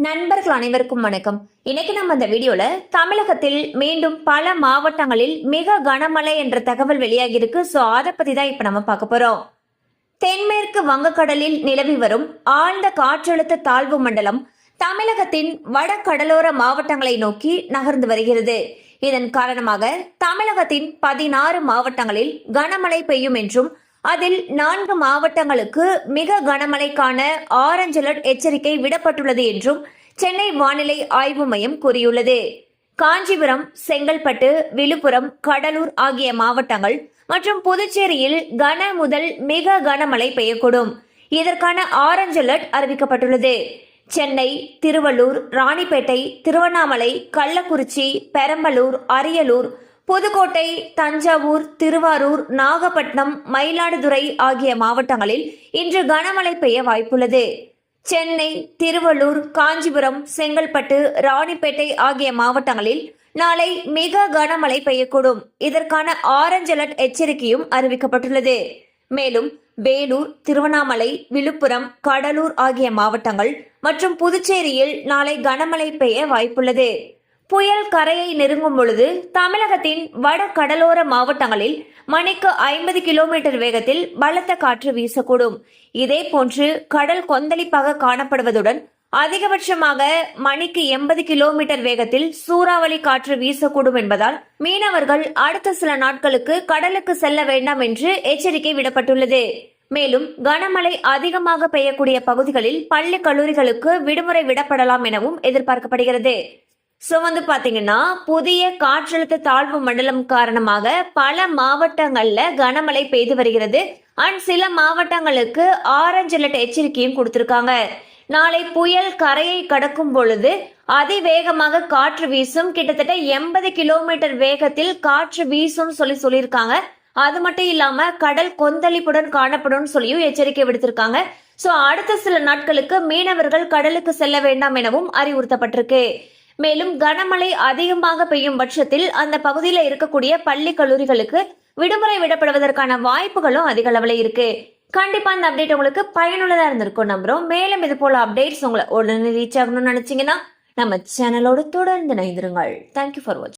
நண்பர்கள் அனைவருக்கும் வணக்கம். இன்னைக்கு நம்ம இந்த வீடியோல தமிழகத்தில் மீண்டும் பல மாவட்டங்களில் மிக கனமழை என்ற தகவல் வெளியாகி இருக்கு. சோ அதை பத்தி தான் இப்ப நம்ம பார்க்க போறோம். தென்மேற்கு வங்கக்கடலில் நிலவி வரும் ஆழ்ந்த காற்றழுத்த தாழ்வு மண்டலம் தமிழகத்தின் வட கடலோர மாவட்டங்களை நோக்கி நகர்ந்து வருகிறது. இதன் காரணமாக தமிழகத்தின் 16 மாவட்டங்களில் கனமழை பெய்யும் என்றும் அதில் 4 மாவட்டங்களுக்கு மிக கனமழைக்கான ஆரஞ்சு அலர்ட் எச்சரிக்கை விடப்பட்டுள்ளது என்றும் சென்னை வானிலை ஆய்வு மையம் கூறியுள்ளது. காஞ்சிபுரம், செங்கல்பட்டு, விழுப்புரம், கடலூர் ஆகிய மாவட்டங்கள் மற்றும் புதுச்சேரியில் கன முதல் மிக கனமழை பெய்யக்கூடும். இதற்கான ஆரஞ்சு அலர்ட் அறிவிக்கப்பட்டுள்ளது. சென்னை, திருவள்ளூர், ராணிப்பேட்டை, திருவண்ணாமலை, கள்ளக்குறிச்சி, பெரம்பலூர், அரியலூர், புதுக்கோட்டை, தஞ்சாவூர், திருவாரூர், நாகப்பட்டினம், மயிலாடுதுறை ஆகிய மாவட்டங்களில் இன்று கனமழை பெய்ய வாய்ப்புள்ளது. சென்னை, திருவள்ளூர், காஞ்சிபுரம், செங்கல்பட்டு, ராணிப்பேட்டை ஆகிய மாவட்டங்களில் நாளை மிக கனமழை பெய்யக்கூடும். இதற்கான ஆரஞ்சு அலர்ட் எச்சரிக்கையும் அறிவிக்கப்பட்டுள்ளது. மேலும் வேலூர், திருவண்ணாமலை, விழுப்புரம், கடலூர் ஆகிய மாவட்டங்கள் மற்றும் புதுச்சேரியில் நாளை கனமழை பெய்ய வாய்ப்புள்ளது. புயல் கரையை நெருங்கும் பொழுது தமிழகத்தின் வட கடலோர மாவட்டங்களில் மணிக்கு 50 கிலோமீட்டர் வேகத்தில் பலத்த காற்று வீசக்கூடும். இதே போன்று கடல் கொந்தளிப்பாக காணப்படுவதுடன் அதிகபட்சமாக மணிக்கு 80 கிலோமீட்டர் வேகத்தில் சூறாவளி காற்று வீசக்கூடும் என்பதால் மீனவர்கள் அடுத்த சில நாட்களுக்கு கடலுக்கு செல்ல வேண்டாம் என்று எச்சரிக்கை விடப்பட்டுள்ளது. மேலும் கனமழை அதிகமாக பெய்யக்கூடிய பகுதிகளில் பள்ளி கல்லூரிகளுக்கு விடுமுறை விடப்படலாம் எனவும் எதிர்பார்க்கப்படுகிறது. சோ பாத்தீங்கன்னா புதிய காற்றழுத்த தாழ்வு மண்டலம் காரணமாக பல மாவட்டங்கள்ல கனமழை பெய்து வருகிறது. அண்ட் சில மாவட்டங்களுக்கு ஆரஞ்சு அலர்ட் எச்சரிக்கையும் கொடுத்திருக்காங்க. நாளை புயல் கரையை கடக்கும் பொழுது அதிவேகமாக காற்று வீசும். கிட்டத்தட்ட 80 கிலோமீட்டர் வேகத்தில் காற்று வீசும் சொல்லியிருக்காங்க. அது மட்டும் இல்லாம கடல் கொந்தளிப்புடன் காணப்படும் சொல்லியும் எச்சரிக்கை விடுத்திருக்காங்க. சோ அடுத்த சில நாட்களுக்கு மீனவர்கள் கடலுக்கு செல்ல வேண்டாம் எனவும் அறிவுறுத்தப்பட்டிருக்கு. மேலும் கனமழை அதிகமாக பெய்யும் பட்சத்தில் அந்த பகுதியில் இருக்கக்கூடிய பள்ளி கல்லூரிகளுக்கு விடுமுறை விடப்படுவதற்கான வாய்ப்புகளும் அதிக அளவில் இருக்கு. கண்டிப்பா இந்த அப்டேட் உங்களுக்கு பயனுள்ளதா இருந்திருக்கும் நம்புறோம். மேலும் இது போல அப்டேட்ஸ் உங்களை உடனே ரீச் ஆகணும்னு நினைச்சீங்கன்னா நம்ம சேனலோட தொடர்ந்து இணைந்திருங்கள். தேங்க்யூ ஃபார் வாட்சிங்.